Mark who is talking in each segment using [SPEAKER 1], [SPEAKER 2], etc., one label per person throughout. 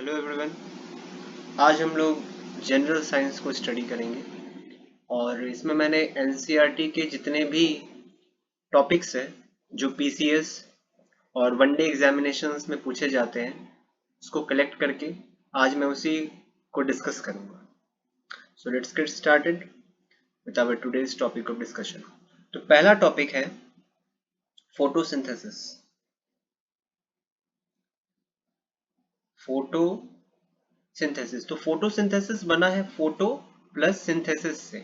[SPEAKER 1] Hello everyone. आज हम लोग जनरल साइंस को स्टडी करेंगे और इसमें मैंने एनसीईआरटी के जितने भी टॉपिक्स हैं जो पीसीएस और वनडे एग्जामिनेशंस में पूछे जाते हैं उसको कलेक्ट करके आज मैं उसी को डिस्कस करूंगा। So let's get started with our today's topic of discussion. तो पहला टॉपिक है फोटोसिंथेसिस। फोटोसिंथेसिस तो फोटोसिंथेसिस बना है फोटो प्लस सिंथेसिस से।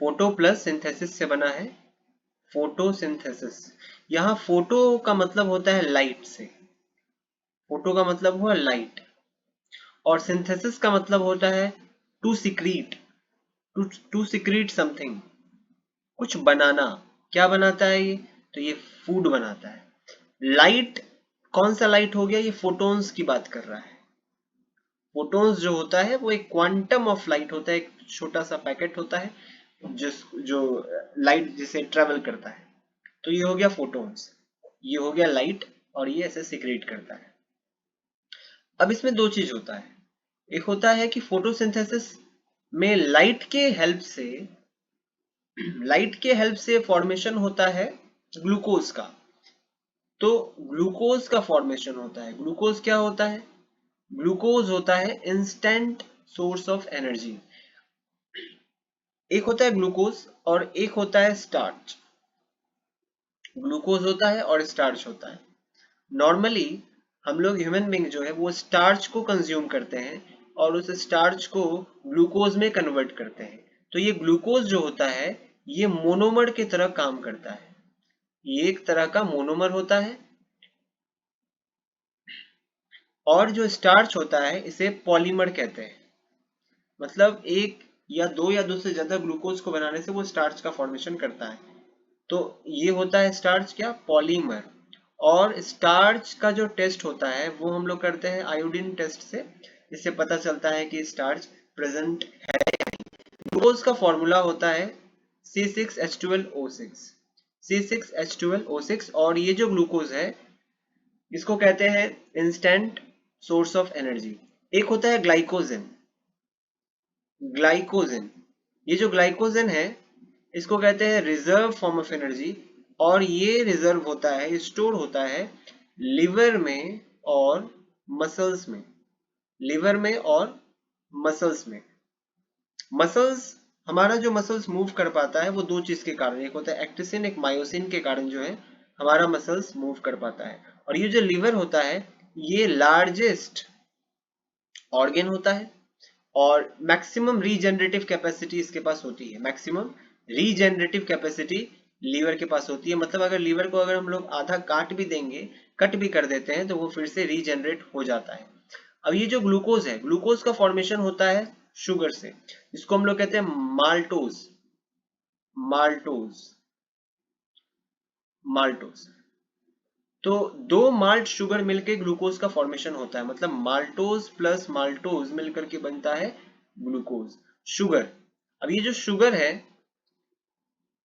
[SPEAKER 1] फोटो प्लस सिंथेसिस से बना है फोटोसिंथेसिस। यहाँ फोटो का मतलब होता है लाइट से, फोटो का मतलब हुआ लाइट, और सिंथेसिस का मतलब होता है to secrete, to secrete something, कुछ बनाना। क्या बनाता है ये? तो ये फूड बनाता है। लाइट, कौन सा लाइट हो गया? ये फोटोन्स की बात कर रहा है। फोटोन्स जो होता है वो एक क्वांटम ऑफ लाइट होता है, एक छोटा सा पैकेट होता है जो लाइट जिसे ट्रेवल करता है। तो ये हो गया फोटोन्स, ये हो गया लाइट, और ये ऐसे सिक्रेट करता है। अब इसमें दो चीज होता है। एक होता है कि फोटोसिंथेसिस में लाइट के हेल्प से फॉर्मेशन होता है ग्लूकोज का। तो ग्लूकोज का फॉर्मेशन होता है। ग्लूकोज क्या होता है? ग्लूकोज होता है इंस्टेंट सोर्स ऑफ एनर्जी। एक होता है ग्लूकोज और एक होता है स्टार्च। ग्लूकोज होता है और स्टार्च होता है। नॉर्मली हम लोग ह्यूमन बींग जो है वो स्टार्च को कंज्यूम करते हैं और उस स्टार्च को ग्लूकोज में कन्वर्ट करते हैं। तो ये ग्लूकोज जो होता है ये मोनोमर की तरह काम करता है। ये एक तरह का मोनोमर होता है। और जो स्टार्च होता है इसे पॉलीमर कहते हैं। मतलब एक या दो से ज्यादा ग्लूकोज को बनाने से वो स्टार्च का फॉर्मेशन करता है। तो ये होता है स्टार्च क्या? पॉलीमर। और स्टार्च का जो टेस्ट होता है वो हम लोग करते हैं आयोडीन टेस्ट से। इससे पता चलता है कि स्टार्च प्रेजेंट है। ग्लूकोज का फॉर्मूला होता है C6H12O6। C6H12O6। और ये जो ग्लूकोज है इसको कहते हैं इंस्टेंट सोर्स ऑफ एनर्जी। एक होता है ग्लाइकोजन। ग्लाइकोजन, ये जो ग्लाइकोजन है इसको कहते हैं रिजर्व फॉर्म ऑफ एनर्जी। और ये रिजर्व होता है, स्टोर होता है लिवर में और मसल्स में। लिवर में और मसल्स में। मसल्स, हमारा जो मसल्स मूव कर पाता है वो दो चीज के कारण, एक होता है एक्टिसिन, एक मायोसिन के कारण जो है हमारा मसल्स मूव कर पाता है। और ये जो लिवर होता है ये लार्जेस्ट ऑर्गेन होता है और मैक्सिमम रीजनरेटिव कैपेसिटी इसके पास होती है। मैक्सिमम रीजनरेटिव कैपेसिटी लीवर के पास होती है। मतलब अगर लीवर को अगर हम लोग आधा काट भी देंगे, कट भी कर देते हैं तो वो फिर से रीजनरेट हो जाता है। अब ये जो ग्लूकोज है, ग्लूकोज का फॉर्मेशन होता है शुगर से। इसको हम लोग कहते हैं माल्टोज। Maltose, maltose. तो दो माल्ट शुगर मिलके ग्लूकोज का फॉर्मेशन होता है। मतलब माल्टोज प्लस माल्टोज मिलकर के बनता है ग्लूकोज, शुगर। अब ये जो शुगर है,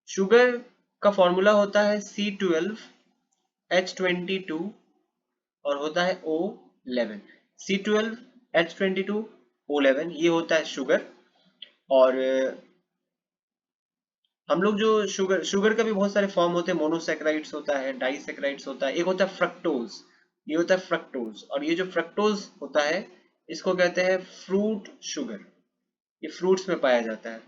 [SPEAKER 1] शुगर का फॉर्मूला होता है C12H22 और होता है O11। C12H22O11 ये होता है शुगर। और हम लोग जो शुगर का भी बहुत सारे फॉर्म होते हैं। मोनोसेक्राइड्स होता है, डाइसेक्राइड्स होता है, एक होता है फ्रक्टोज। ये होता है फ्रक्टोज। और ये जो फ्रक्टोज होता है इसको कहते हैं फ्रूट शुगर। ये फ्रूट्स में पाया जाता है।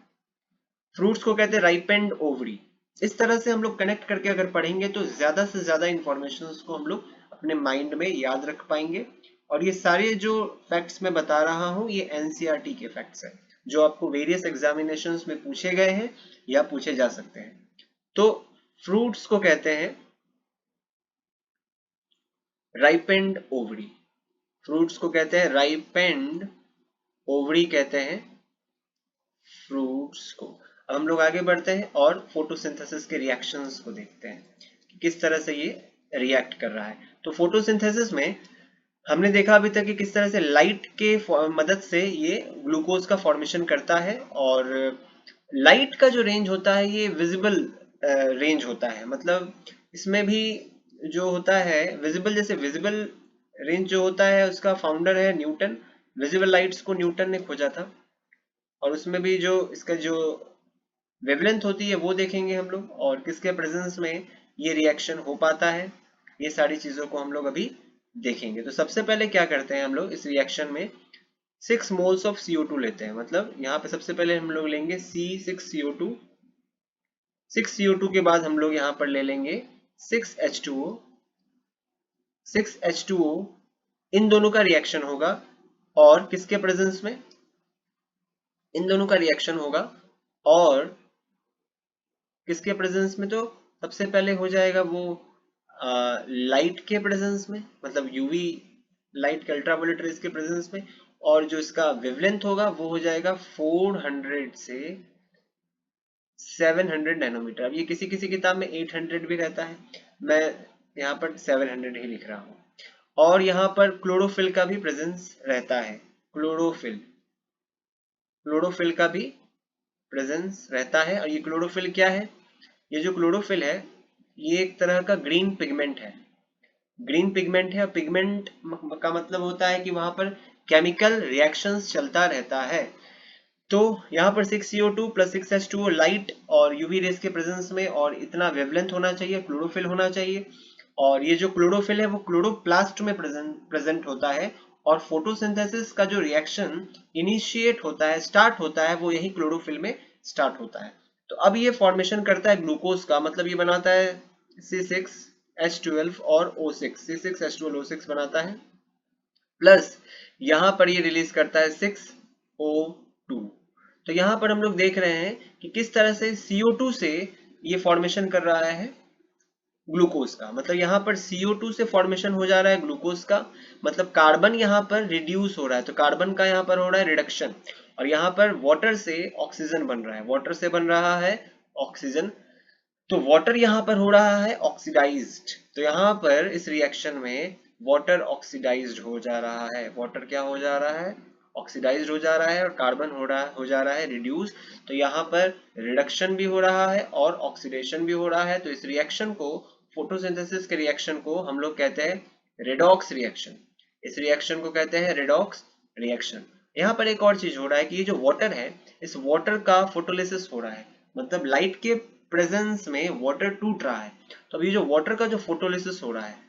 [SPEAKER 1] फ्रूट्स को कहते हैं राइपेंड ओवरी। इस तरह से हम लोग कनेक्ट करके अगर पढ़ेंगे तो ज्यादा से ज्यादा इंफॉर्मेशन को हम लोग अपने माइंड में याद रख पाएंगे। और ये सारे जो फैक्ट्स मैं बता रहा हूँ ये एनसीईआरटी के फैक्ट्स हैं जो आपको वेरियस एग्जामिनेशंस में पूछे गए हैं या पूछे जा सकते हैं। तो फ्रूट्स को कहते हैं राइपेंड ओवरी। फ्रूट्स को कहते हैं राइपेंड ओवरी कहते हैं फ्रूट्स को। अब हम लोग आगे बढ़ते हैं और फोटोसिंथेसिस के रिएक्शंस को देखते हैं कि किस तरह से ये रिएक्ट कर रहा है। तो फोटोसिंथेसिस में हमने देखा अभी तक कि किस तरह से लाइट के मदद से ये ग्लूकोज का फॉर्मेशन करता है। और लाइट का जो रेंज होता है ये विजिबल रेंज होता है। मतलब इसमें भी जो होता है विजिबल, जैसे विजिबल रेंज जो होता है उसका फाउंडर है न्यूटन। विजिबल लाइट्स को न्यूटन ने खोजा था, और उसमें भी जो इसका जो वेवलेंथ होती है वो देखेंगे हम लोग, और किसके प्रेजेंस में ये रिएक्शन हो पाता है, ये सारी चीजों को हम लोग अभी देखेंगे। तो सबसे पहले क्या करते हैं हम लोग इस रिएक्शन में 6 मोल्स ऑफ CO2 लेते हैं। मतलब यहाँ पे सबसे पहले हम लोग लेंगे C6CO2, 6CO2 के बाद हम लोग यहाँ पर ले लेंगे 6H2O, 6H2O इन दोनों का रिएक्शन होगा, और किसके प्रेजेंस में, इन दोनों का रिएक्शन होगा और किसके प्रेजेंस में, तो सबसे पहले हो जाएगा वो लाइट के प्रेजेंस में, मतलब यूवी लाइट के अल्ट्रावायलेट रेज के प्रेजेंस में, और जो इसका वेवलेंथ होगा वो हो जाएगा 400 से 700 नैनोमीटर। अब ये किसी किसी किताब में 800 भी रहता है, मैं यहाँ पर 700 ही लिख रहा हूँ। और यहाँ पर क्लोरोफिल का भी प्रेजेंस रहता है, क्लोरोफिल, क्लोरोफिल का भी प्रेजेंस रहता है। और ये क्लोरोफिल क्या है, ये जो क्लोरोफिल है ये एक तरह का ग्रीन पिगमेंट है, ग्रीन पिगमेंट है। और पिगमेंट का मतलब होता है कि वहां पर केमिकल रिएक्शंस चलता रहता है। तो यहाँ पर 6CO2 प्लस 6H2O लाइट और यूवी रेस के प्रेजेंस में, और इतना वेवलेंथ होना चाहिए, क्लोरोफिल होना चाहिए। और ये जो क्लोरोफिल है वो क्लोरोप्लास्ट में प्रेजेंट होता है, और फोटोसिंथेसिस का जो रिएक्शन इनिशिएट होता है, स्टार्ट होता है, वो यही क्लोरोफिल में स्टार्ट होता है। तो अब ये फॉर्मेशन करता है ग्लूकोज का, मतलब ये बनाता है C6H12 और O6, C6H12O6 बनाता है, प्लस यहाँ पर ये रिलीज करता है 6O2। तो यहाँ पर हम लोग देख रहे हैं कि किस तरह से CO2 से ये फॉर्मेशन कर रहा है ग्लूकोज का। मतलब यहाँ पर CO2 से फॉर्मेशन हो जा रहा है ग्लूकोज का, मतलब कार्बन यहाँ पर रिड्यूस हो रहा है, तो कार्बन का यहाँ पर हो रहा है रिडक्शन। और यहाँ पर वाटर से ऑक्सीजन बन रहा है, वाटर से बन रहा है ऑक्सीजन, तो वाटर यहाँ पर हो रहा है ऑक्सीडाइज्ड। तो यहाँ पर इस रिएक्शन में वाटर ऑक्सीडाइज्ड हो जा रहा है, वाटर क्या हो जा रहा है, ऑक्सीडाइज्ड हो जा रहा है, और कार्बन हो जा रहा है रिड्यूस। तो यहाँ पर रिडक्शन भी हो रहा है और ऑक्सीडेशन भी हो रहा है। तो इस रिएक्शन को, फोटोसिंथेसिस के रिएक्शन को हम लोग कहते हैं रेडॉक्स रिएक्शन। इस रिएक्शन को कहते हैं रेडॉक्स रिएक्शन। यहाँ पर एक और चीज हो रहा है कि ये जो वाटर है, इस वाटर का फोटोलिसिस हो रहा है, मतलब लाइट के प्रेजेंस में वाटर टूट रहा है। तो अभी जो वाटर का जो फोटोलिसिस हो रहा है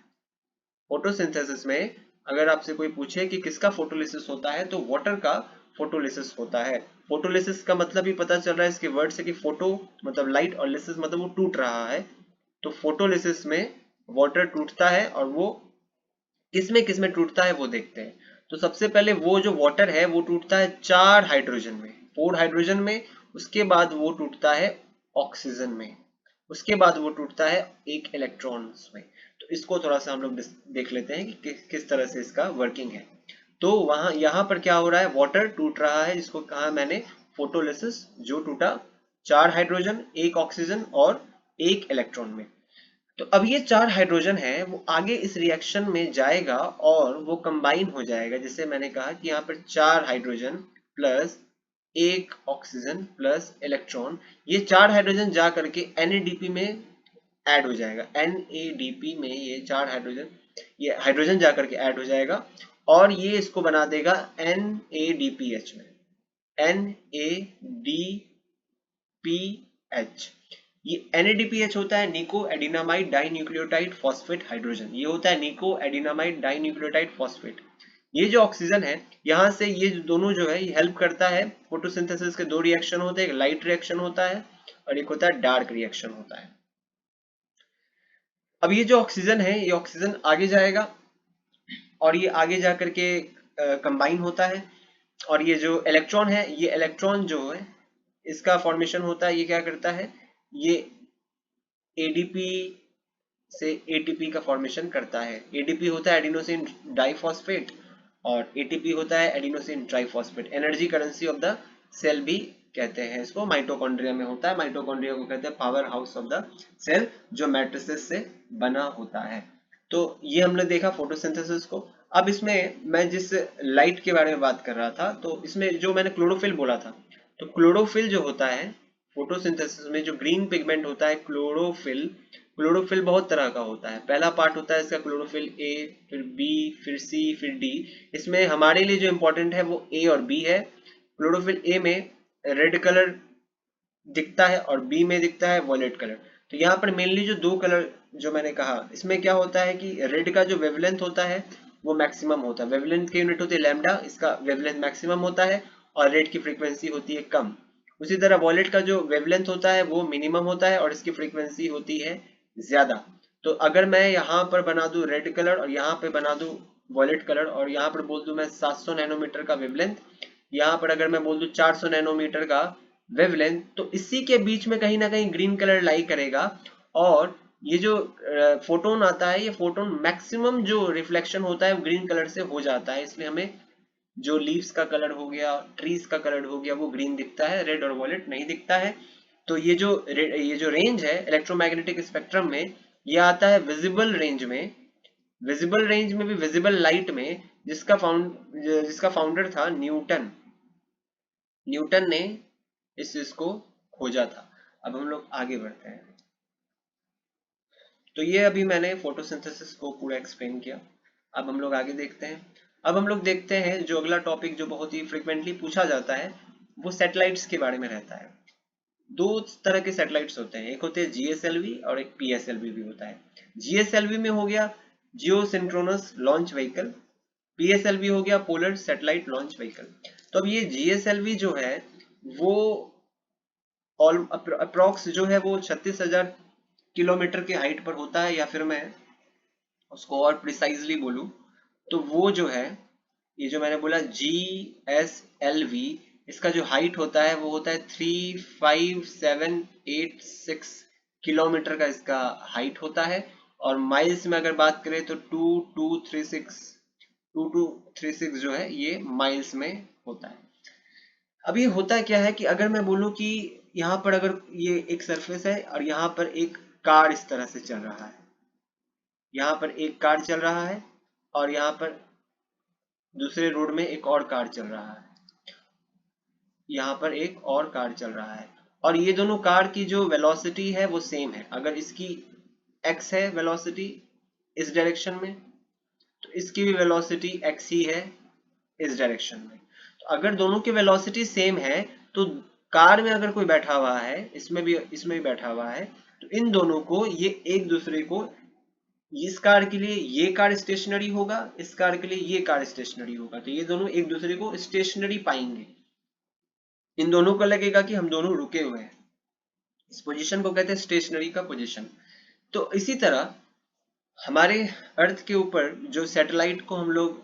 [SPEAKER 1] फोटोसिंथेसिस में, अगर आपसे कोई पूछे कि किसका फोटोलिसिस होता है, तो वाटर का फोटोलिसिस होता है। फोटोलिसिस का मतलब ही पता चल रहा है इसके वर्ड से कि फोटो मतलब लाइट और लिसिस मतलब वो टूट रहा है। तो फोटोलिसिस में वाटर टूटता है, और वो किसमें टूटता है वो देखते हैं। तो सबसे पहले वो जो वाटर है वो टूटता है 4 हाइड्रोजन में, 4 हाइड्रोजन में। उसके बाद वो टूटता है ऑक्सीजन में, उसके बाद वो टूटता है एक इलेक्ट्रॉन्स में। तो इसको थोड़ा सा हम लोग देख लेते हैं कि किस तरह से इसका वर्किंग है। तो वहां यहाँ पर क्या हो रहा है, वाटर टूट रहा है, जिसको कहा मैंने फोटोलिसिस, जो टूटा 4 हाइड्रोजन, एक ऑक्सीजन और एक इलेक्ट्रॉन में। तो अब ये 4 हाइड्रोजन है वो आगे इस रिएक्शन में जाएगा और वो कंबाइन हो जाएगा। जैसे मैंने कहा कि यहाँ पर 4 हाइड्रोजन प्लस एक ऑक्सीजन प्लस इलेक्ट्रॉन, ये 4 हाइड्रोजन जा करके NADP में ऐड हो जाएगा। NADP में ये 4 हाइड्रोजन, ये हाइड्रोजन जा करके ऐड हो जाएगा, और ये इसको बना देगा NADPH में, NADPH। ये NADPH होता है निको एडिनामाइड डाइन्यूक्लियोटाइड फॉस्फेट हाइड्रोजन, ये होता है निको एडिनामाइड डाइन्यूक्लियोटाइड फॉस्फेट। ये जो ऑक्सीजन है यहाँ से, ये दोनों जो है ये हेल्प करता है फोटोसिंथेसिस के। 2 रिएक्शन होते हैं, एक लाइट रिएक्शन होता है और एक होता है डार्क रिएक्शन होता है। अब ये जो ऑक्सीजन है ये ऑक्सीजन आगे जाएगा, और ये आगे जा करके कंबाइन होता है। और ये जो इलेक्ट्रॉन है, ये इलेक्ट्रॉन जो है इसका फॉर्मेशन होता है, ये क्या करता है, ये ADP से ATP का फॉर्मेशन करता है। ADP होता है एडिनोसिन डाइफॉस्फेट, और ATP होता है adenosine triphosphate. Energy currency of the cell भी कहते हैं इसको। माइटोकॉन्ड्रिया में होता है, माइटोकॉन्ड्रिया को कहते हैं power house of the cell, जो मैट्रिसेस से बना होता है। तो ये हमने देखा फोटोसिंथेसिस को। अब इसमें मैं जिस लाइट के बारे में बात कर रहा था, तो इसमें जो मैंने क्लोरोफिल बोला था, तो क्लोरोफिल जो होता है फोटोसिंथेसिस में, जो ग्रीन पिगमेंट होता है क्लोरोफिल, क्लोरोफिल बहुत तरह का होता है। पहला पार्ट होता है इसका क्लोरोफिल ए, फिर बी, फिर सी, फिर डी। इसमें हमारे लिए जो इम्पोर्टेंट है वो ए और बी है। क्लोरोफिल ए में रेड कलर दिखता है और बी में दिखता है वॉयलेट कलर। तो यहाँ पर मेनली जो दो कलर जो मैंने कहा, इसमें क्या होता है कि रेड का जो वेवलेंथ होता है वो मैक्सिमम होता है। वेवलेंथ की यूनिट होती है लैम्डा, इसका वेवलेंथ मैक्सिमम होता है और रेड की फ्रीक्वेंसी होती है कम। उसी तरह वॉयलेट का जो वेवलेंथ होता है वो मिनिमम होता है और इसकी फ्रीक्वेंसी होती है ज्यादा। तो अगर मैं यहाँ पर बना दूं रेड कलर और यहाँ पे बना दूं वॉयलेट कलर और यहाँ पर बोल दूं मैं 700 नैनोमीटर का वेवलेंथ, यहाँ पर अगर मैं बोल दूं 400 नैनोमीटर का वेवलेंथ, तो इसी के बीच में कहीं ना कहीं ग्रीन कलर लाई करेगा। और ये जो फोटोन आता है, ये फोटोन मैक्सिमम जो रिफ्लेक्शन होता है वो ग्रीन कलर से हो जाता है। इसलिए हमें जो लीव्स का कलर हो गया, ट्रीज का कलर हो गया, वो ग्रीन दिखता है, रेड और वॉयलेट नहीं दिखता है। तो ये जो रेंज है इलेक्ट्रोमैग्नेटिक स्पेक्ट्रम में, ये आता है विजिबल रेंज में। विजिबल रेंज में भी विजिबल लाइट में, जिसका फाउंडर था न्यूटन। न्यूटन ने इस चीज को खोजा था। अब हम लोग आगे बढ़ते हैं। तो ये अभी मैंने फोटोसिंथेसिस को पूरा एक्सप्लेन किया। अब हम लोग आगे देखते हैं। अब हम लोग देखते हैं जो अगला टॉपिक जो बहुत ही फ्रिक्वेंटली पूछा जाता है, वो सैटेलाइट्स के बारे में रहता है। दो तरह के सैटेलाइट्स होते हैं, एक होते हैं जीएसएलवी और एक पीएसएलवी भी होता है। जीएसएलवी में हो गया जियो सिंक्रोनस लॉन्च व्हीकल, पीएसएलवी हो गया पोलर सैटेलाइट लॉन्च व्हीकल। तो अब ये जीएसएलवी जो है वो ऑल अप्रोक्स जो है वो 36,000 किलोमीटर की हाइट पर होता है, या फिर मैं उसको और प्रिसाइजली बोलूं तो वो जो है, ये जो मैंने बोला GSLV, इसका जो हाइट होता है वो होता है 35786 किलोमीटर का इसका हाइट होता है। और माइल्स में अगर बात करें तो 2236 जो है ये माइल्स में होता है। अब ये होता क्या है कि अगर मैं बोलूं कि यहाँ पर अगर ये एक सरफेस है और यहाँ पर एक कार इस तरह से चल रहा है, यहाँ पर एक कार चल रहा है और यहाँ पर दूसरे रोड में एक और कार चल रहा है, यहाँ पर एक और कार चल रहा है, और ये दोनों कार की जो वेलोसिटी है वो सेम है। अगर इसकी x है वेलोसिटी इस डायरेक्शन में, तो इसकी भी वेलोसिटी x ही है इस डायरेक्शन में। तो अगर दोनों की वेलोसिटी सेम है, तो कार में अगर कोई बैठा हुआ है, इसमें भी बैठा हुआ है, तो इन दोनों को ये एक दूसरे को, इस कार के लिए ये कार स्टेशनरी होगा, इस कार के लिए ये कार स्टेशनरी होगा, तो ये दोनों एक दूसरे को स्टेशनरी पाएंगे। इन दोनों को लगेगा कि हम दोनों रुके हुए हैं। इस पोजीशन को कहते हैं स्टेशनरी का पोजीशन। तो इसी तरह हमारे अर्थ के ऊपर जो सैटेलाइट को हम लोग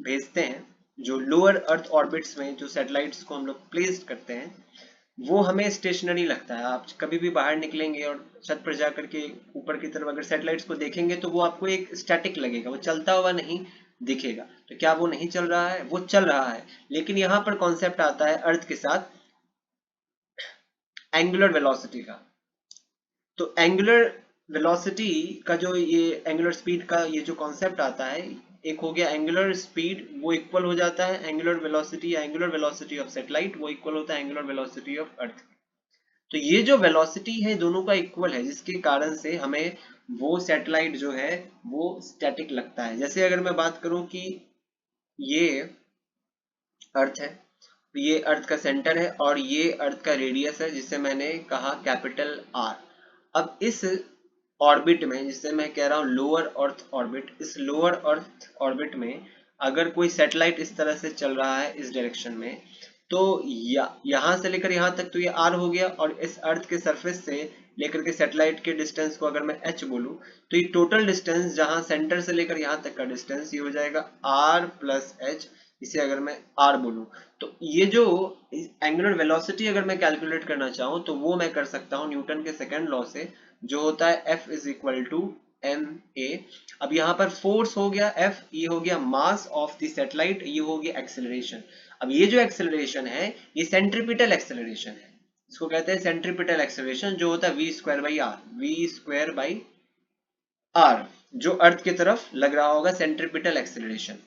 [SPEAKER 1] भेजते हैं, जो लोअर अर्थ ऑर्बिट्स में जो सैटेलाइट्स को हम लोग प्लेस करते हैं, वो हमें स्टेशनरी लगता है। आप कभी भी बाहर निकलेंगे और छत पर जाकर के ऊपर की तरफ अगर सैटेलाइट्स को देखेंगे तो वो आपको एक स्टैटिक लगेगा, वो चलता हुआ नहीं दिखेगा। तो क्या वो नहीं चल रहा है? वो चल रहा है। लेकिन यहाँ पर कॉन्सेप्ट आता है अर्थ के साथ एंगुलर वेलोसिटी का। तो एंगुलर वेलोसिटी का जो ये एंगुलर स्पीड का ये जो कॉन्सेप्ट आता है, एक हो गया एंगुलर स्पीड, वो इक्वल हो जाता है एंगुलर वेलोसिटी या एंगुलर वेलोसिटी ऑफ सैटेलाइट, वो इक्वल होता है एंगुलर वेलोसिटी ऑफ अर्थ। तो ये जो वेलोसिटी है दोनों का इक्वल है, जिसके कारण से हमें वो सैटेलाइट जो है वो स्टैटिक लगता है। जैसे अगर मैं बात करूं कि ये अर्थ है, ये अर्थ का सेंटर है और ये अर्थ का रेडियस है, जिसे मैंने कहा कैपिटल आर। अब इस ऑर्बिट में, जिसे मैं कह रहा हूं लोअर अर्थ ऑर्बिट, इस लोअर अर्थ ऑर्बिट में अगर कोई सैटेलाइट इस तरह से चल रहा है इस डायरेक्शन में, तो यहां से लेकर यहां तक तो ये आर हो गया, और इस अर्थ के सरफेस से लेकर के सैटेलाइट के डिस्टेंस को अगर मैं एच बोलूं, तो ये टोटल डिस्टेंस जहां सेंटर से लेकर यहां तक का डिस्टेंस ये हो जाएगा आर प्लस एच। इसे अगर मैं आर बोलूं, तो ये जो एंगुलर वेलोसिटी अगर मैं कैलकुलेट करना चाहूं तो वो मैं कर सकता हूं न्यूटन के सेकंड लॉ से, जो होता है F is equal to m a. अब यहाँ पर फोर्स हो गया F, ये हो गया मास ऑफ द सैटेलाइट, ये हो गया एक्सेलरेशन। अब ये जो एक्सेलरेशन है ये सेंट्रीपिटल एक्सेलरेशन है, इसको कहते हैं सेंट्रीपिटल एक्सेलरेशन, जो होता है v square by r, v square by r, जो अर्थ की तरफ लग रहा होगा सेंट्रीपिटल एक्सेलरेशन।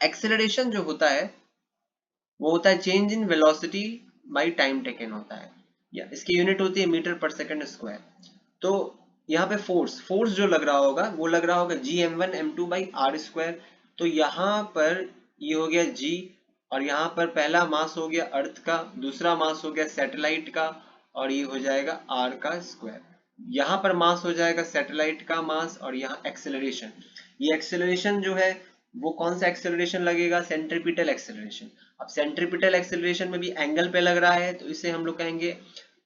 [SPEAKER 1] एक्सेलरेशन जो होता है वो होता है change in velocity by time taken होता है, या इसकी यूनिट होती है मीटर पर सेकंड स्क्वायर। तो यहाँ पे फोर्स जो लग रहा होगा वो लग रहा होगा G m1m2/r²। तो यहाँ पर ये हो गया G, और यहाँ पर पहला मास हो गया अर्थ का, दूसरा मास हो गया सैटेलाइट का, और ये हो जाएगा r का स्क्वायर। यहाँ पर मास हो जाएगा सैटेलाइट का मास, और यहाँ एक्सेलरेशन, ये एक्सेलरेशन जो है वो कौन सा एक्सेलरेशन लगेगा, सेंट्रीपिटल एक्सेलरेशन। अब सेंट्रीपिटल एक्सेलरेशन में भी एंगल पे लग रहा है, तो इसे हम लोग कहेंगे,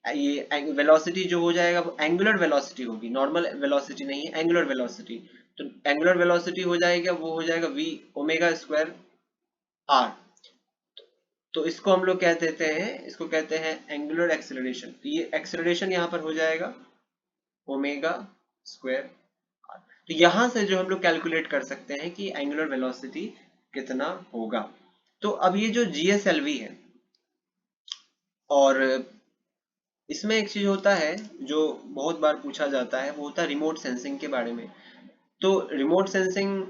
[SPEAKER 1] ये वेलोसिटी जो हो जाएगा वो एंगुलर वेलोसिटी होगी, नॉर्मल वेलोसिटी नहीं है, एंगुलर वेलोसिटी। तो एंगुलर वेलोसिटी हो जाएगा, वो हो जाएगा v ओमेगा स्क्वायर r। तो इसको हम लोग कह देते हैं, इसको कहते हैं एंगुलर एक्सेलरेशन। तो ये एक्सेलरेशन यहाँ पर हो जाएगा ओमेगा स्क्वायर r। तो यहां से जो हम लोग कैलकुलेट कर सकते हैं कि एंगुलर वेलोसिटी कितना होगा। तो अब ये जो GSLV है, और इसमें एक चीज होता है जो बहुत बार पूछा जाता है, वो होता है रिमोट सेंसिंग के बारे में। तो रिमोट सेंसिंग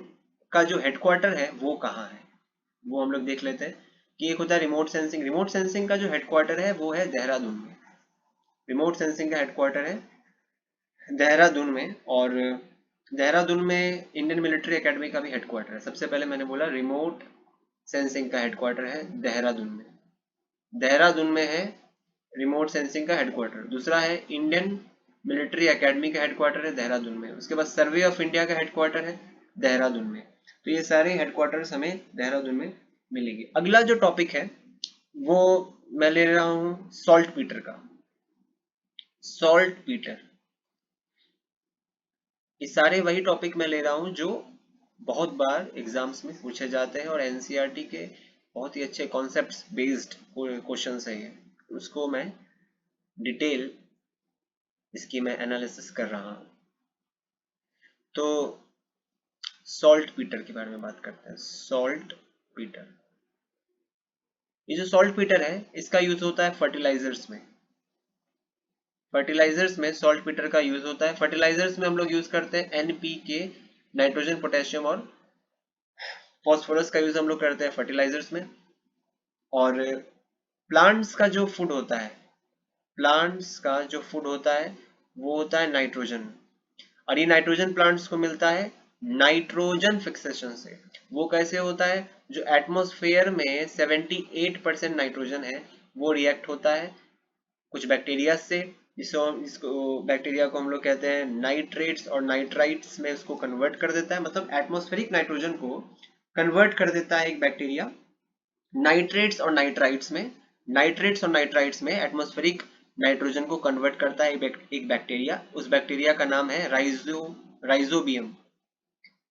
[SPEAKER 1] का जो हेडक्वार्टर है वो कहाँ है, वो हम लोग देख लेते हैं। कि एक होता है रिमोट सेंसिंग का जो हेडक्वार्टर है वो है देहरादून में। रिमोट सेंसिंग का हेडक्वार्टर है देहरादून में, और देहरादून में इंडियन मिलिट्री एकेडमी का भी हेडक्वार्टर है। सबसे पहले मैंने बोला रिमोट सेंसिंग का हेडक्वार्टर है देहरादून में, देहरादून में है रिमोट सेंसिंग का हेडक्वार्टर। दूसरा है इंडियन मिलिट्री एकेडमी का हेडक्वार्टर है देहरादून में। उसके बाद सर्वे ऑफ इंडिया का हेडक्वार्टर है देहरादून में। तो ये सारे हेडक्वार्टर्स हमें देहरादून में मिलेंगे। अगला जो टॉपिक है वो मैं ले रहा हूँ सॉल्ट पीटर का। सॉल्ट पीटर, ये सारे वही टॉपिक मैं ले रहा हूँ जो बहुत बार एग्जाम्स में पूछे जाते हैं, और एनसीईआरटी के बहुत ही अच्छे कॉन्सेप्ट्स बेस्ड क्वेश्चंस है ये। उसको मैं डिटेल इसकी मैं एनालिसिस कर रहा हूँ। तो सॉल्ट पीटर के बारे में बात करते हैं। सॉल्ट पीटर, ये जो सॉल्ट पीटर है इसका यूज होता है फर्टिलाइजर्स में। फर्टिलाइजर्स में सॉल्ट पीटर का यूज होता है। फर्टिलाइजर्स में हम लोग यूज करते हैं एनपीके, नाइट्रोजन, पोटेशियम और फॉस्फोरस का यूज हम लोग करते हैं फर्टिलाइजर्स में। और प्लांट्स का जो फूड होता है, प्लांट्स का जो फूड होता है वो होता है नाइट्रोजन। और ये नाइट्रोजन प्लांट्स को मिलता है नाइट्रोजन फिक्सेशन से। वो कैसे होता है, जो एटमॉस्फेयर में 78% नाइट्रोजन है वो रिएक्ट होता है कुछ बैक्टीरिया से, इसको बैक्टीरिया को हम लोग कहते हैं नाइट्रेट्स और नाइट्राइट्स में उसको कन्वर्ट कर देता है। मतलब एटमॉस्फेरिक नाइट्रोजन को कन्वर्ट कर देता है एक बैक्टीरिया नाइट्रेट्स और नाइट्राइट्स में। नाइट्रेट्स और नाइट्राइट्स में एटमॉस्फेरिक नाइट्रोजन को कन्वर्ट करता है एक बैक्टीरिया। उस बैक्टीरिया का नाम है राइजोबियम।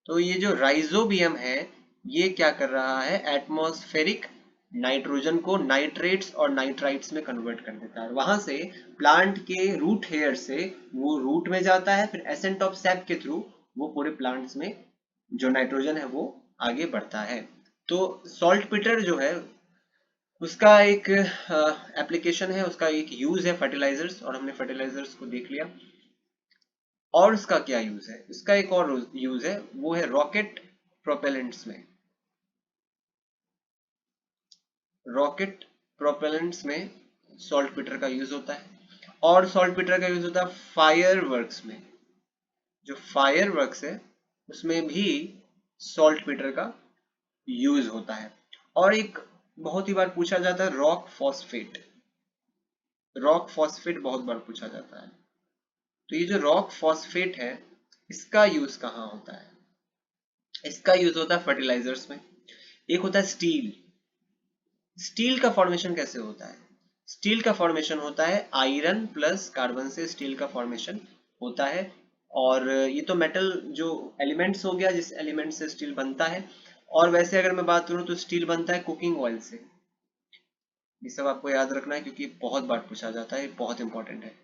[SPEAKER 1] तो ये जो राइजोबियम है ये क्या कर रहा है, एटमॉस्फेरिक नाइट्रोजन को नाइट्रेट्स और नाइट्राइट्स में कन्वर्ट कर देता है। वहां से प्लांट के रूट हेयर से वो रूट में जाता है, फिर एसेंट ऑफ सैप के थ्रू वो पूरे प्लांट्स में जो नाइट्रोजन है वो आगे बढ़ता है। तो सॉल्ट पीटर जो है उसका एक एप्लीकेशन है, उसका एक यूज है फर्टिलाइजर्स, और हमने फर्टिलाइजर्स को देख लिया। और उसका क्या यूज है, इसका एक और यूज है, वो है रॉकेट प्रोपेलेंट्स में। रॉकेट प्रोपेलेंट्स में सॉल्ट पीटर का यूज होता है। और सॉल्ट पीटर का यूज होता है फायर वर्क्स में। जो फायर वर्क्स है उसमें भी सॉल्ट पीटर का यूज होता है। और एक बहुत ही बार पूछा जाता है रॉक फॉस्फेट। रॉक फॉस्फेट बहुत बार पूछा जाता है। तो ये जो रॉक फॉस्फेट है इसका यूज कहाँ होता है, इसका यूज होता है फर्टिलाइजर्स में। एक होता है स्टील। स्टील का फॉर्मेशन कैसे होता है, स्टील का फॉर्मेशन होता है आयरन प्लस कार्बन से स्टील का फॉर्मेशन होता है। और ये तो मेटल जो एलिमेंट्स हो गया जिस एलिमेंट से स्टील बनता है। और वैसे अगर मैं बात करूं तो स्टील बनता है कुकिंग ऑयल से। ये सब आपको याद रखना है क्योंकि बहुत बार पूछा जाता है, बहुत इंपॉर्टेंट है।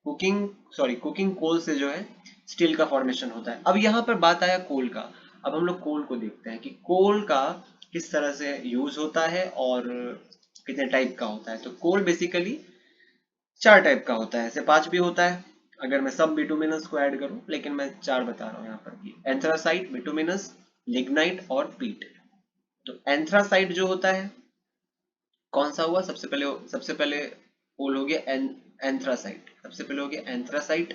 [SPEAKER 1] कुकिंग कोल से जो है स्टील का फॉर्मेशन होता है। अब यहाँ पर बात आया कोल का। अब हम लोग कोल को देखते हैं कि कोल का किस तरह से यूज होता है और कितने टाइप का होता है। तो कोल बेसिकली 4 टाइप का होता है, ऐसे 5 भी होता है अगर मैं सब बिटुमिनस को ऐड करूं, लेकिन मैं 4 बता रहा हूं यहाँ पर कि एंथ्रासाइट, बिटुमिनस, लिग्नाइट और पीट। तो एंथ्रासाइट जो होता है कौन सा हुआ, सबसे पहले पोल हो गया एंथ्रासाइट। सबसे पहले हो गया एंथ्रासाइट।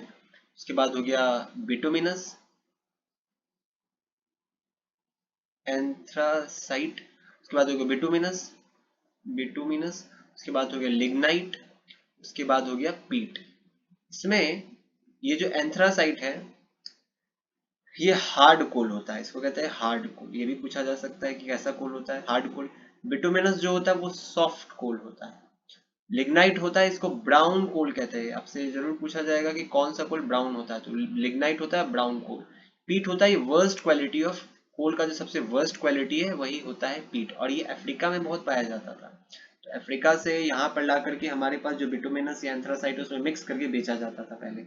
[SPEAKER 1] उसके बाद हो गया बिटुमिनस, एंथ्रासाइट, उसके बाद हो गया बिटुमिनस, बिटुमिनस, उसके बाद हो गया लिग्नाइट, उसके बाद हो गया पीट। इसमें ये जो एंथ्रासाइट है ये हार्ड कोल होता है, इसको कहते हैं हार्ड कोल। ये भी पूछा जा सकता है कि कैसा कोल होता है, हार्ड कोल। बिटुमिनस जो होता है वो सॉफ्ट कोल होता है। लिग्नाइट होता है, इसको ब्राउन कोल कहते हैं। आपसे जरूर पूछा जाएगा कि कौन सा कोल ब्राउन होता है, तो लिग्नाइट होता है ब्राउन कोल। पीट होता है वर्स्ट क्वालिटी ऑफ कोल का, जो सबसे वर्स्ट क्वालिटी है वही होता है पीट, और ये अफ्रीका में बहुत पाया जाता था। तो अफ्रीका से यहाँ पर ला करके हमारे पास जो बिटुमिनस या एंथ्रासाइट उसमें मिक्स करके बेचा जाता था पहले।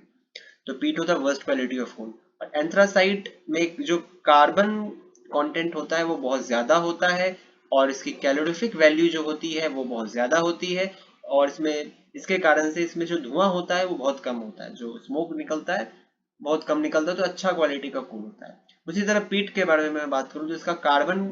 [SPEAKER 1] तो पीट होता है वर्स्ट क्वालिटी ऑफ कोल। और एंथ्रासाइट में जो कार्बन कंटेंट होता है वो बहुत ज्यादा होता है, और इसकी कैलोरीफिक वैल्यू जो होती है वो बहुत ज्यादा होती है, और इसमें इसके कारण से इसमें जो धुआं होता है वो बहुत कम होता है, जो स्मोक निकलता है बहुत कम निकलता है, तो अच्छा क्वालिटी का कोल होता है। उसी तरह पीट के बारे में मैं बात करूँ तो इसका कार्बन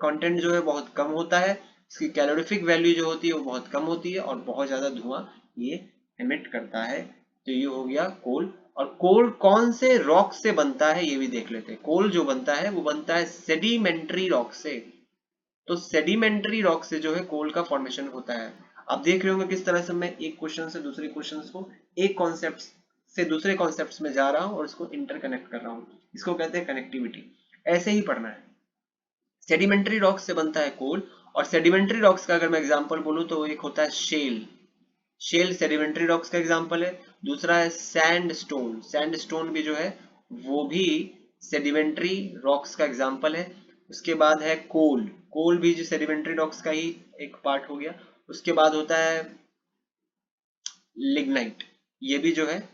[SPEAKER 1] कंटेंट जो है बहुत कम होता है, इसकी कैलोरीफिक वैल्यू जो होती है वो बहुत कम होती है, और बहुत ज्यादा धुआं ये एमिट करता है। तो ये हो गया कोल। और कोल कौन से रॉक से बनता है ये भी देख लेते हैं। कोल जो बनता है वो बनता है सेडिमेंट्री रॉक से। तो सेडिमेंट्री रॉक से जो है कोल का फॉर्मेशन होता है। आप देख रहे होंगे किस तरह से मैं एक क्वेश्चन से दूसरे क्वेश्चन को, एक कॉन्सेप्ट से दूसरे कॉन्सेप्ट में जा रहा हूं और उसको इंटरकनेक्ट कर रहा हूं। इसको कहते हैं कनेक्टिविटी। ऐसे ही पढ़ना है। सेडिमेंट्री रॉक्स से बनता है कोल। और सेडिमेंट्री रॉक्स का अगर मैं एग्जांपल बोलूं तो एक होता है शेल। शेल सेडिमेंट्री रॉक्स का एग्जांपल है। दूसरा है सैंडस्टोन। सैंडस्टोन भी जो है वो भी सेडिमेंट्री रॉक्स का एग्जांपल है। उसके बाद है कोल। कोल भी जो सेडिमेंट्री रॉक्स का ही एक पार्ट हो गया। उसके बाद होता है लिग्नाइट। ये भी जो है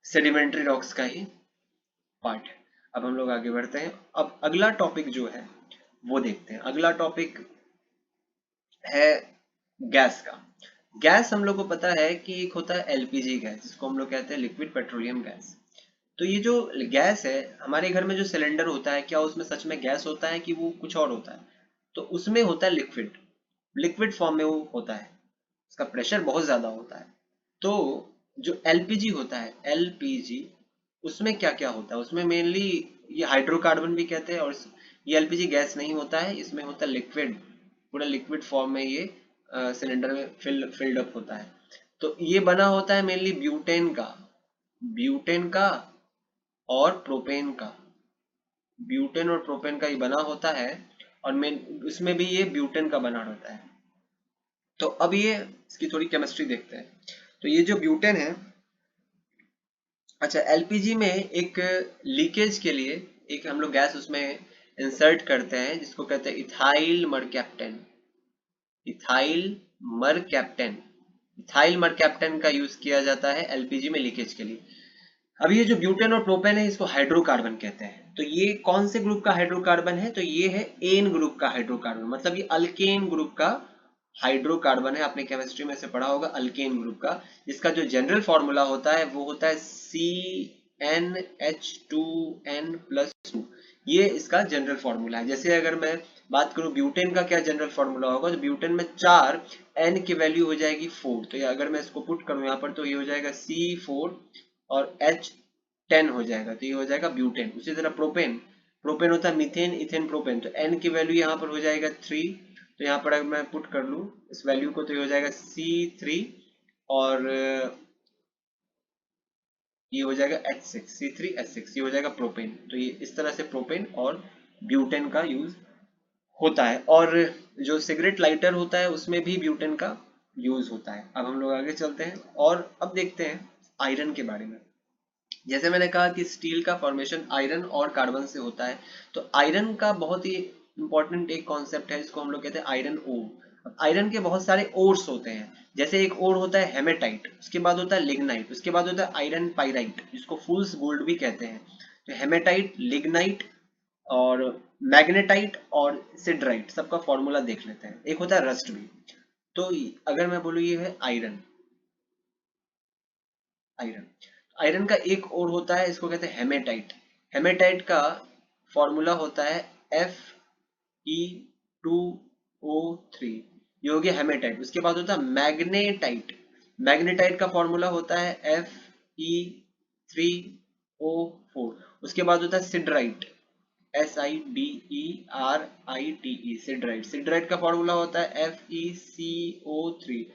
[SPEAKER 1] सेडिमेंट्री रॉक्स का ही पार्ट है। अब हम लोग आगे बढ़ते हैं। अब अगला टॉपिक जो है वो देखते हैं। अगला टॉपिक है गैस का। गैस हम लोग को पता है कि एक होता है एलपीजी गैस, जिसको हम लोग कहते हैं लिक्विड पेट्रोलियम गैस। तो ये जो गैस है हमारे घर में जो सिलेंडर होता है, क्या उसमें सच में गैस होता है कि वो कुछ और होता है? तो उसमें होता है लिक्विड, लिक्विड फॉर्म में वो होता है। उसका प्रेशर बहुत ज्यादा होता है। तो जो एलपीजी होता है, एलपीजी, उसमें क्या क्या होता है? उसमें मेनली ये हाइड्रोकार्बन भी कहते हैं, और ये एलपीजी गैस नहीं होता है, इसमें होता है लिक्विड। पूरा लिक्विड फॉर्म में ये सिलेंडर में फिल्ड अप होता है। तो ये बना होता है मेनली ब्यूटेन का, ब्यूटेन का और प्रोपेन का। ब्यूटेन और प्रोपेन का ये बना होता है, और मेन इसमें भी ये ब्यूटेन का बना होता है। तो अब ये इसकी थोड़ी केमिस्ट्री देखते हैं। तो ये जो ब्यूटेन है, अच्छा, एलपीजी में एक लीकेज के लिए एक हम लोग गैस उसमें इंसर्ट करते हैं, जिसको कहते हैं इथाइल मरकैप्टेन। इथाइल मरकैप्टेन, इथाइल मरकैप्टेन का यूज किया जाता है एलपीजी में लीकेज के लिए। अब ये जो ब्यूटेन और प्रोपेन है इसको हाइड्रोकार्बन कहते हैं। तो ये कौन से ग्रुप का हाइड्रोकार्बन है? तो ये है एन ग्रुप का हाइड्रोकार्बन, मतलब ये अल्केन ग्रुप का हाइड्रोकार्बन है। आपने केमिस्ट्री में से पढ़ा होगा अल्केन ग्रुप का, जिसका जो जनरल फॉर्मूला होता है वो होता है CnH2n+2। ये इसका जनरल फॉर्मूला है। जैसे अगर मैं बात करूं ब्यूटेन का क्या जनरल फॉर्मूला होगा, तो ब्यूटेन में 4 n की वैल्यू हो जाएगी 4। तो अगर मैं इसको पुट करूं यहाँ पर तो ये हो जाएगा C4 और H10 हो जाएगा, तो ये हो जाएगा ब्यूटेन। उसी तरह प्रोपेन, प्रोपेन होता है मीथेन, इथेन, प्रोपेन। तो n की वैल्यू यहाँ पर हो जाएगा 3। तो यहाँ पर अगर मैं पुट कर लूँ इस वैल्यू को तो ये हो जाएगा C3, और ये हो जाएगा H6, C3H6, ये हो जाएगा प्रोपेन। तो ये इस तरह से प्रोपेन और ब्यूटेन का यूज होता है। और जो सिगरेट लाइटर होता है उसमें भी ब्यूटेन का यूज होता है। अब हम लोग आगे चलते हैं और अब देखते हैं आयरन के बारे में। जैसे मैंने कहा कि स्टील का फॉर्मेशन आयरन और कार्बन से होता है, तो आयरन का बहुत ही इंपॉर्टेंट एक कॉन्सेप्ट है, इसको हम लोग कहते हैं आयरन ओर। आयरन के बहुत सारे ओर्स होते हैं। जैसे एक ओर होता है हेमेटाइट, उसके बाद होता है लिग्नाइट, उसके बाद होता है आयरन पाइराइट, जिसको फूल्स गोल्ड भी कहते हैं। तो हेमेटाइट, लिग्नाइट और मैग्नेटाइट और सिडराइट, सबका फॉर्मूला देख लेते हैं। एक होता है रस्ट भी। तो अगर मैं बोलूँ ये है आयरन, आयरन, आयरन का एक और होता है, इसको कहते हैं हेमेटाइट। हेमेटाइट का फॉर्मूला होता है Fe2O3, ये हो गया हेमेटाइट। उसके बाद होता है मैग्नेटाइट। मैग्नेटाइट का फॉर्मूला होता है Fe 3O4। उसके बाद होता है सिडराइट, SIDERITE, सिडराइट। सिडराइट का फॉर्मूला होता है FeCO3।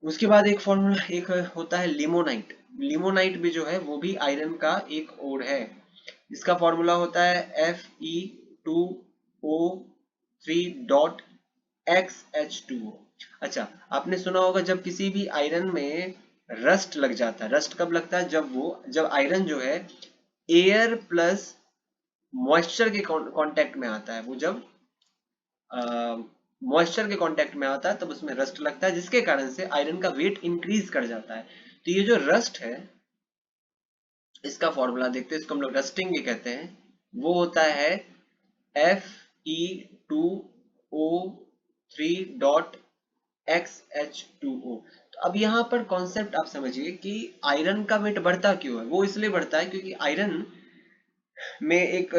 [SPEAKER 1] उसके बाद एक फॉर्मूला एक होता है लिमोनाइट। लिमोनाइट भी जो है वो भी आयरन का एक ओर है। इसका फॉर्मूला होता है Fe2O3.XH2O। अच्छा, आपने सुना होगा जब किसी भी आयरन में रस्ट लग जाता है। रस्ट कब लगता है? जब आयरन जो है एयर प्लस मॉइस्चर के कांटेक्ट में आता है। वो जब मॉइस्चर के कांटेक्ट में आता है तब उसमें रस्ट लगता है, जिसके कारण से आयरन का वेट इंक्रीज कर जाता है। तो ये जो रस्ट है इसका फॉर्मूला देखते हैं, इसको हम लोग रस्टिंग भी कहते हैं। वो होता है Fe2O3.XH2O। तो अब यहाँ पर कॉन्सेप्ट आप समझिए कि आयरन का वेट बढ़ता क्यों है। वो इसलिए बढ़ता है क्योंकि आयरन में एक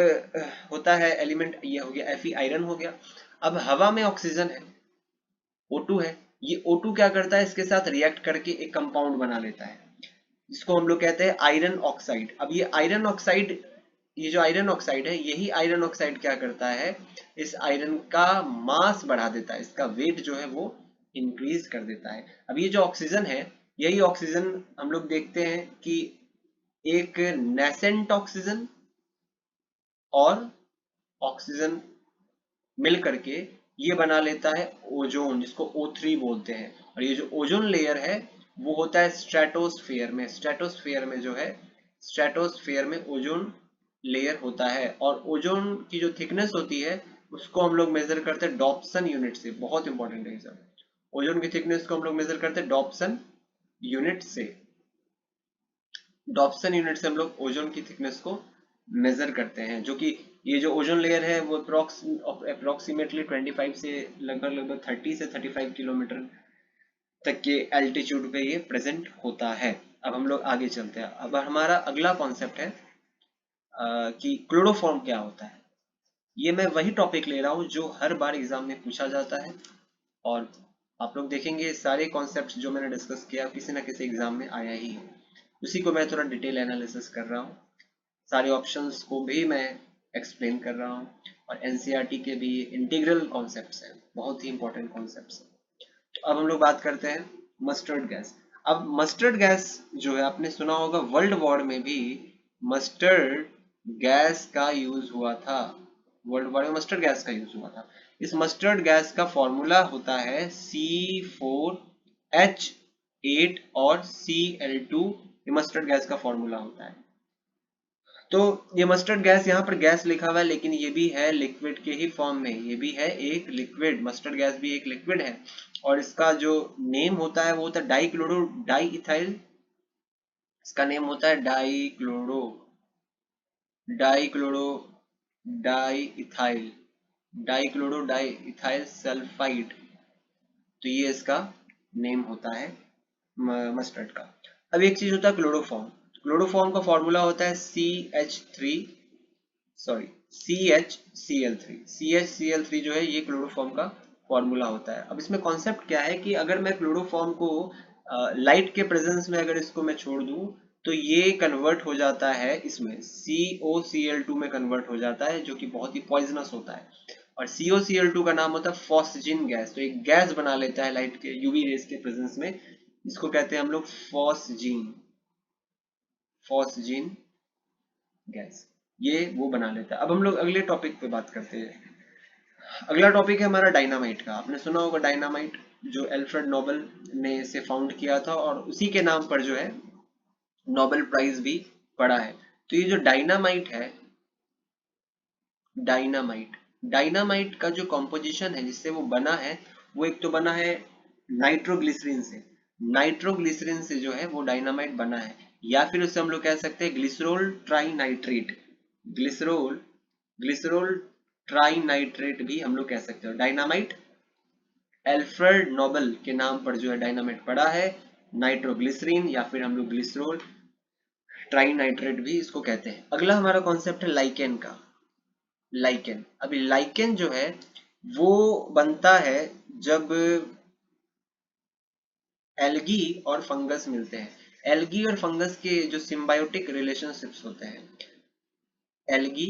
[SPEAKER 1] होता है एलिमेंट, ये हो गया Fe, आयरन हो गया। अब हवा में ऑक्सीजन है, O2 है। ये O2 क्या करता है, इसके साथ रिएक्ट करके एक कंपाउंड बना लेता है, जिसको हम लोग कहते हैं आयरन ऑक्साइड। अब ये आयरन ऑक्साइड, ये जो आयरन ऑक्साइड है, यही आयरन ऑक्साइड क्या करता है, इस आयरन का मास बढ़ा देता है, इसका वेट जो है वो इंक्रीज कर देता है। अब ये जो ऑक्सीजन है, यही ऑक्सीजन हम लोग देखते हैं कि एक नेसेंट ऑक्सीजन और ऑक्सीजन मिल करके ये बना लेता है ओजोन, जिसको O3 बोलते हैं। और ये जो ओजोन लेयर है वो होता है स्ट्रेटोस्फेयर में। स्ट्रेटोस्फेयर में जो है, स्ट्रेटोस्फेयर में ओजोन लेयर होता है। और ओजोन की जो थिकनेस होती है उसको हम लोग मेजर करते हैं डॉप्सन यूनिट से। बहुत इंपॉर्टेंट है सर, ओजोन की थिकनेस को हम लोग मेजर करते हैं डॉप्सन यूनिट से। डॉप्सन यूनिट से हम लोग ओजोन की थिकनेस को मेजर करते हैं, जो कि ये जो ओजोन लेयर है वो अप्रोक्सीमेटली 25 से लगभग 30 से 35 किलोमीटर तक के एल्टीट्यूड पे ये प्रेजेंट होता है। अब हम लोग आगे चलते हैं। अब हमारा अगला कॉन्सेप्ट है कि क्लोरोफॉर्म क्या होता है। ये मैं वही टॉपिक ले रहा हूँ जो हर बार एग्जाम में पूछा जाता है, और आप लोग देखेंगे सारे कॉन्सेप्ट जो मैंने डिस्कस किया किसी ना किसी एग्जाम में आया ही है। उसी को मैं थोड़ा डिटेल एनालिसिस कर रहा हूँ, सारे ऑप्शंस को भी मैं एक्सप्लेन कर रहा हूँ, और एनसीईआरटी के भी इंटीग्रल कॉन्सेप्ट्स हैं, बहुत ही इंपॉर्टेंट कॉन्सेप्ट्स हैं। तो अब हम लोग बात करते हैं मस्टर्ड गैस। अब मस्टर्ड गैस जो है, आपने सुना होगा वर्ल्ड वॉर में भी मस्टर्ड गैस का यूज हुआ था। वर्ल्ड वॉर में मस्टर्ड गैस का यूज हुआ था। इस मस्टर्ड गैस का फॉर्मूला होता है C4H8 और Cl2। ये मस्टर्ड गैस का फॉर्मूला होता है। तो ये मस्टर्ड गैस, यहाँ पर गैस लिखा हुआ है लेकिन ये भी है लिक्विड के ही फॉर्म में। ये भी है एक लिक्विड, मस्टर्ड गैस भी एक लिक्विड है। और इसका जो नेम होता है वो होता है डाइक्लोरो डाई इथाइल। इसका नेम होता है dichloro dichloro di ethyl, dichloro di ethyl sulphide. तो ये इसका नेम होता है मस्टर्ड का। अब एक चीज होता है क्लोरोफॉर्म। क्लोरोफॉर्म का फॉर्मूला होता है CHCl3 जो है ये क्लोरोफॉर्म का फॉर्मूला होता है। अब इसमें कॉन्सेप्ट क्या है कि अगर मैं क्लोरोफॉर्म को लाइट के प्रेजेंस में अगर इसको मैं छोड़ दूं तो ये कन्वर्ट हो जाता है, इसमें COCl2 में कन्वर्ट हो जाता है, जो कि बहुत ही पॉइजनस होता है। और COCl2 का नाम होता है फॉस्जिन गैस। तो एक गैस बना लेता है लाइट के यूवी रेस के प्रेजेंस में, इसको कहते हैं हम लोग फॉस्जिन गैस। ये वो बना लेता है। अब हम लोग अगले टॉपिक पे बात करते हैं। अगला टॉपिक है हमारा डायनामाइट का। आपने सुना होगा डायनामाइट, जो एल्फ्रेड नोबेल ने इसे फाउंड किया था और उसी के नाम पर जो है नोबेल प्राइज भी पड़ा है। तो ये जो डायनामाइट है, डायनामाइट का जो कॉम्पोजिशन है जिससे वो बना है, वो एक तो बना है नाइट्रोग्लिसरीन से। नाइट्रोग्लिसरीन से जो है वो डायनामाइट बना है, या फिर उसे हम लोग कह सकते हैं glycerol trinitrate. Glycerol glycerol trinitrate भी हम लोग कह सकते हैं। डायनामाइट एल्फ्रेड नोबेल के नाम पर जो है डायनामाइट पड़ा है, नाइट्रोग्लिसरीन या फिर हम लोग ग्लिसरोल ट्राइनाइट्रेट भी इसको कहते हैं। अगला हमारा कॉन्सेप्ट है लाइकेन का। लाइकेन, अभी लाइकेन जो है वो बनता है जब एल्गी और फंगस मिलते हैं। एल्गी और फंगस के जो सिम्बायोटिक रिलेशनशिप्स होते हैं, एल्गी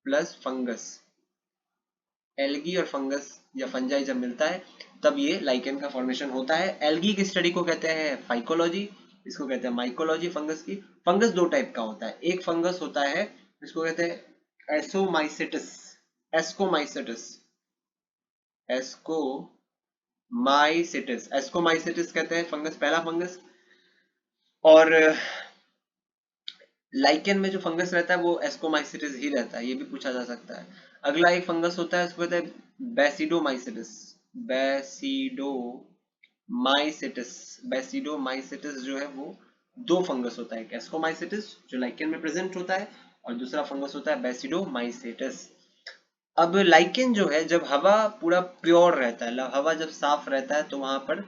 [SPEAKER 1] प्लस फंगस, एल्गी और फंगस या फंजाई जब मिलता है तब ये लाइकेन का फॉर्मेशन होता है। एल्गी की स्टडी को कहते हैं फाइकोलॉजी, इसको कहते हैं माइकोलॉजी फंगस की। फंगस दो टाइप का होता है, एक फंगस होता है इसको कहते हैं एसोमाइसिटिस, एस्कोमाइसिटिस, एस्कोमाइसिटिस, एस्कोमाइसिटिस कहते हैं फंगस, पहला फंगस। और लाइकेन में जो फंगस रहता है वो एस्कोमाइसिटिस ही रहता है, ये भी पूछा जा सकता है। अगला एक फंगस होता है, उसको कहते हैं बेसिडोमाइसिटिस, बेसिडोमाइसिटिस, बेसिडोमाइसिटिस जो है वो दो फंगस होता है, एक एस्कोमाइसिटिस जो लाइकेन में प्रेजेंट होता है और दूसरा फंगस होता है बेसिडोमाइसिटिस। अब लाइकेन जो है जब हवा पूरा प्योर रहता है, हवा जब साफ रहता है तो वहां पर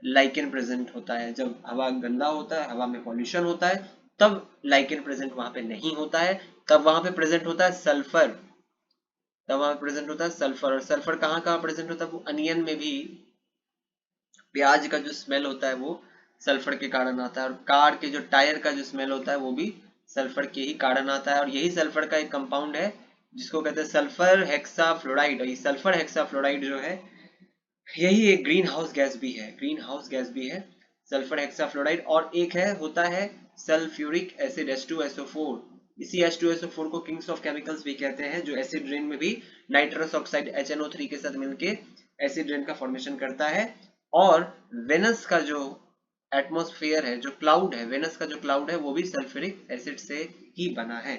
[SPEAKER 1] लाइकेन प्रेजेंट होता है। जब हवा गंदा होता है, हवा में पॉल्यूशन होता है, तब लाइकेन प्रेजेंट वहां पे नहीं होता है। तब वहां पे प्रेजेंट होता है सल्फर, तब वहां पे प्रेजेंट होता है सल्फर। और सल्फर कहाँ कहाँ प्रेजेंट होता है, वो अनियन में भी, प्याज का जो स्मेल होता है वो सल्फर के कारण आता है, और कार के जो टायर का जो स्मेल होता है वो भी सल्फर के ही कारण आता है। और यही सल्फर का एक कंपाउंड है जिसको कहते हैं सल्फर हेक्साफ्लोराइड। और ये सल्फर हेक्साफ्लोराइड जो है यही एक ग्रीन हाउस गैस भी है, ग्रीन हाउस गैस भी है सल्फर हेक्साफ्लोराइड। और एक है होता है सल्फ्यूरिक एसिड H2SO4। इसी H2SO4 को किंग्स ऑफ केमिकल्स भी कहते हैं, जो एसिड रेन में भी नाइट्रस ऑक्साइड HNO3 के साथ मिलके एसिड रेन का फॉर्मेशन करता है। और वेनस का जो एटमॉस्फेयर है, जो क्लाउड है, वेनस का जो क्लाउड है वो भी सल्फ्यूरिक एसिड से ही बना है।